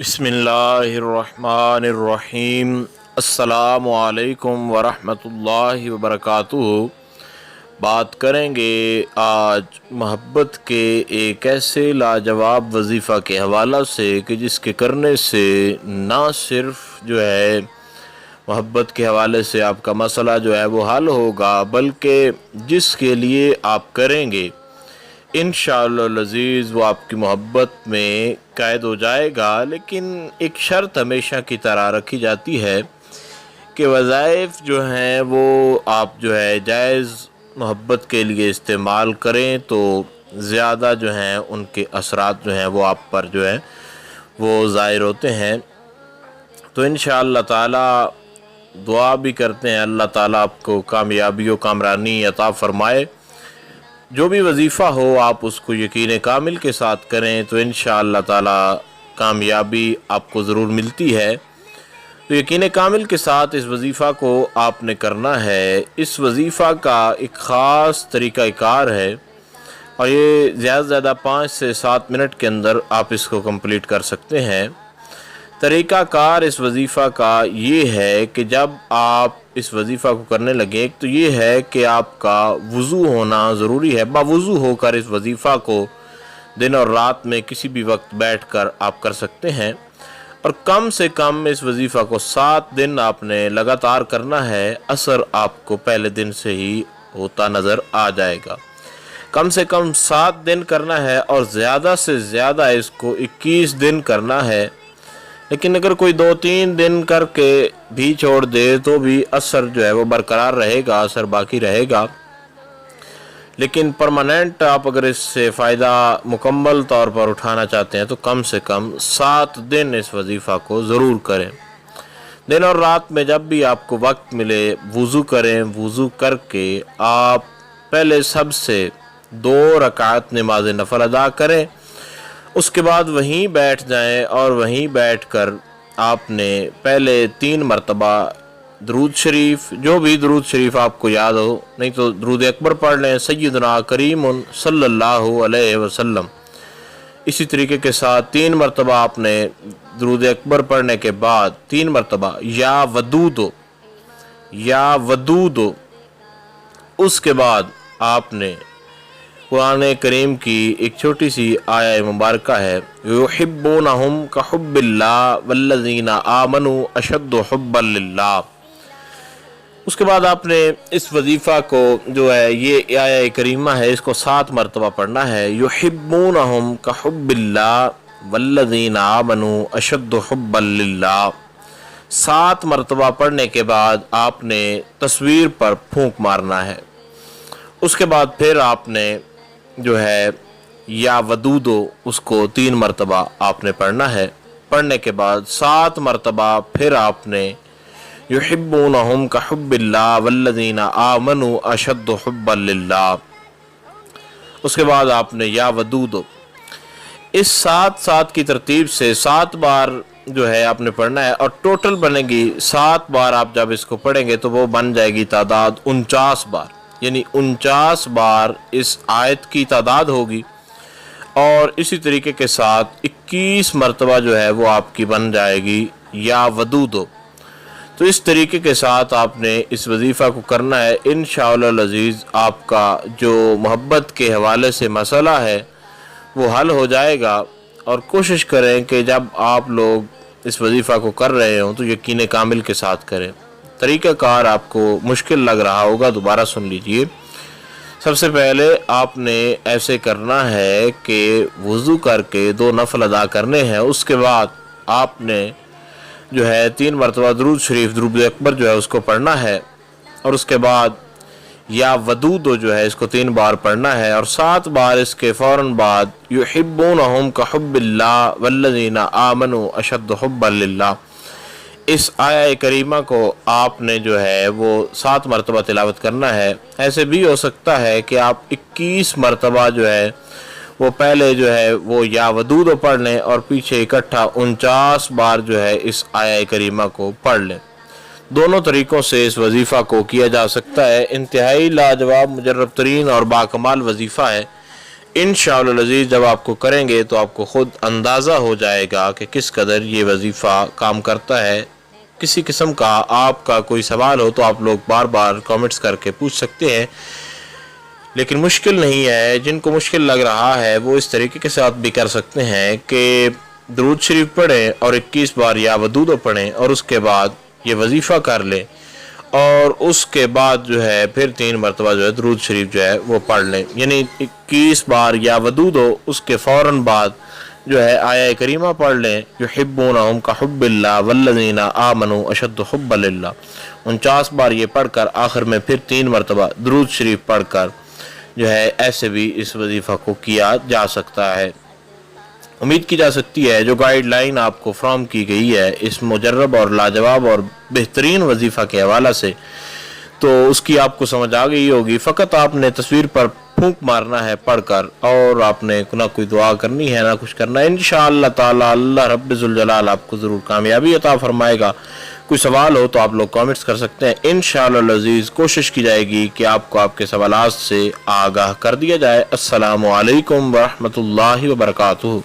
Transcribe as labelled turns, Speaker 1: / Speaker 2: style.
Speaker 1: بسم اللہ الرحمن الرحیم۔ السلام علیکم ورحمۃ اللہ وبرکاتہ۔ بات کریں گے آج محبت کے ایک ایسے لاجواب وظیفہ کے حوالہ سے کہ جس کے کرنے سے نہ صرف محبت کے حوالے سے آپ کا مسئلہ وہ حل ہوگا، بلکہ جس کے لیے آپ کریں گے انشاءاللہ العزیز وہ آپ کی محبت میں قید ہو جائے گا۔ لیکن ایک شرط ہمیشہ کی طرح رکھی جاتی ہے کہ وظائف وہ آپ جائز محبت کے لیے استعمال کریں تو زیادہ ان کے اثرات وہ آپ پر وہ ظاہر ہوتے ہیں۔ تو انشاءاللہ تعالی دعا بھی کرتے ہیں اللہ تعالیٰ آپ کو کامیابی و کامرانی عطا فرمائے۔ جو بھی وظیفہ ہو آپ اس کو یقین کامل کے ساتھ کریں تو انشاءاللہ تعالی کامیابی آپ کو ضرور ملتی ہے۔ تو یقین کامل کے ساتھ اس وظیفہ کو آپ نے کرنا ہے۔ اس وظیفہ کا ایک خاص طریقہ کار ہے اور یہ زیادہ سے زیادہ 5 سے 7 منٹ کے اندر آپ اس کو کمپلیٹ کر سکتے ہیں۔ طریقہ کار اس وظیفہ کا یہ ہے کہ جب آپ اس وظیفہ کو کرنے لگیں، ایک تو یہ ہے کہ آپ کا وضو ہونا ضروری ہے۔ باوضو ہو کر اس وظیفہ کو دن اور رات میں کسی بھی وقت بیٹھ کر آپ کر سکتے ہیں، اور کم سے کم اس وظیفہ کو 7 دن آپ نے لگاتار کرنا ہے۔ اثر آپ کو پہلے دن سے ہی ہوتا نظر آ جائے گا۔ کم سے کم 7 دن کرنا ہے اور زیادہ سے زیادہ اس کو 21 دن کرنا ہے۔ لیکن اگر کوئی 2-3 دن کر کے بھی چھوڑ دے تو بھی اثر وہ برقرار رہے گا، اثر باقی رہے گا۔ لیکن پرماننٹ آپ اگر اس سے فائدہ مکمل طور پر اٹھانا چاہتے ہیں تو کم سے کم 7 دن اس وظیفہ کو ضرور کریں۔ دن اور رات میں جب بھی آپ کو وقت ملے وضو کریں، وضو کر کے آپ پہلے سب سے 2 رکعت نماز نفل ادا کریں، اس کے بعد وہیں بیٹھ جائیں اور وہیں بیٹھ کر آپ نے پہلے 3 مرتبہ درود شریف، جو بھی درود شریف آپ کو یاد ہو، نہیں تو درود اکبر پڑھ لیں، سیدنا کریم صلی اللہ علیہ وسلم۔ اسی طریقے کے ساتھ 3 مرتبہ آپ نے درود اکبر پڑھنے کے بعد 3 مرتبہ یا ودودو یا ودودو، اس کے بعد آپ نے قرآن کریم کی ایک چھوٹی سی آیہ مبارکہ ہے، یحبونہم کحب اللہ والذین آمنوا اشد حبا للہ۔ اس کے بعد آپ نے اس وظیفہ کو یہ آیہ کریمہ ہے، اس کو 7 مرتبہ پڑھنا ہے، یحبونہم کحب اللہ والذین آمنوا اشد حبا للہ۔ 7 مرتبہ پڑھنے کے بعد آپ نے تصویر پر پھونک مارنا ہے۔ اس کے بعد پھر آپ نے یا ودودو، اس کو 3 مرتبہ آپ نے پڑھنا ہے۔ پڑھنے کے بعد 7 مرتبہ پھر آپ نے یحبونہم کحب اللہ والذین آمنوا اشد حبا للہ۔ اس کے بعد آپ نے یا ودودو، اس 7 کی ترتیب سے 7 بار آپ نے پڑھنا ہے، اور ٹوٹل بنے گی 7 بار۔ آپ جب اس کو پڑھیں گے تو وہ بن جائے گی تعداد 49 بار، یعنی 49 بار اس آیت کی تعداد ہوگی، اور اسی طریقے کے ساتھ 21 مرتبہ وہ آپ کی بن جائے گی یا ودودو۔ تو اس طریقے کے ساتھ آپ نے اس وظیفہ کو کرنا ہے۔ انشاءاللہ العزیز آپ کا جو محبت کے حوالے سے مسئلہ ہے وہ حل ہو جائے گا، اور کوشش کریں کہ جب آپ لوگ اس وظیفہ کو کر رہے ہوں تو یقین کامل کے ساتھ کریں۔ طریقہ کار آپ کو مشکل لگ رہا ہوگا، دوبارہ سن لیجئے۔ سب سے پہلے آپ نے ایسے کرنا ہے کہ وضو کر کے 2 نفل ادا کرنے ہیں۔ اس کے بعد آپ نے 3 مرتبہ درود شریف، درود اکبر اس کو پڑھنا ہے، اور اس کے بعد یا ودودو اس کو 3 بار پڑھنا ہے، اور 7 بار اس کے فوراً بعد یحبونہم کحب اللہ والذین آمنوا اشد حبا للہ۔ اس آیہ کریمہ کو آپ نے وہ 7 مرتبہ تلاوت کرنا ہے۔ ایسے بھی ہو سکتا ہے کہ آپ 21 مرتبہ وہ پہلے وہ یا ودودو پڑھ لیں اور پیچھے اکٹھا 49 بار اس آیہ کریمہ کو پڑھ لیں۔ دونوں طریقوں سے اس وظیفہ کو کیا جا سکتا ہے۔ انتہائی لاجواب، مجرب ترین اور باکمال وظیفہ ہے۔ انشاءاللہ العزیز جب آپ کو کریں گے تو آپ کو خود اندازہ ہو جائے گا کہ کس قدر یہ وظیفہ کام کرتا ہے۔ کسی قسم کا آپ کا کوئی سوال ہو تو آپ لوگ بار بار کامنٹس کر کے پوچھ سکتے ہیں، لیکن مشکل نہیں ہے۔ جن کو مشکل لگ رہا ہے وہ اس طریقے کے ساتھ بھی کر سکتے ہیں کہ درود شریف پڑھیں اور 21 بار یا ودود پڑھیں اور اس کے بعد یہ وظیفہ کر لیں، اور اس کے بعد جو ہے پھر 3 مرتبہ جو ہے درود شریف جو ہے وہ پڑھ لیں، یعنی 21 بار یا ودود ہو، اس کے فوراً بعد جو ہے آیہ کریمہ پڑھ لیں، یحبونہم کحب اللہ والذین آمنوا اشد حبا للہ۔ 49 بار یہ پڑھ کر آخر میں پھر 3 مرتبہ درود شریف پڑھ کر جو ہے ایسے بھی اس وظیفہ کو کیا جا سکتا ہے۔ امید کی جا سکتی ہے جو گائیڈ لائن آپ کو فراہم کی گئی ہے اس مجرب اور لاجواب اور بہترین وظیفہ کے حوالہ سے، تو اس کی آپ کو سمجھ آ گئی ہوگی۔ فقط آپ نے تصویر پر پھونک مارنا ہے پڑھ کر، اور آپ نے نہ کوئی دعا کرنی ہے نہ کچھ کرنا ہے۔ انشاءاللہ تعالی اللہ رب ذوالجلال آپ کو ضرور کامیابی عطا فرمائے گا۔ کوئی سوال ہو تو آپ لوگ کامنٹس کر سکتے ہیں۔ انشاءاللہ العزیز کوشش کی جائے گی کہ آپ کو آپ کے سوالات سے آگاہ کر دیا جائے۔ السلام علیکم ورحمۃ اللہ وبرکاتہ۔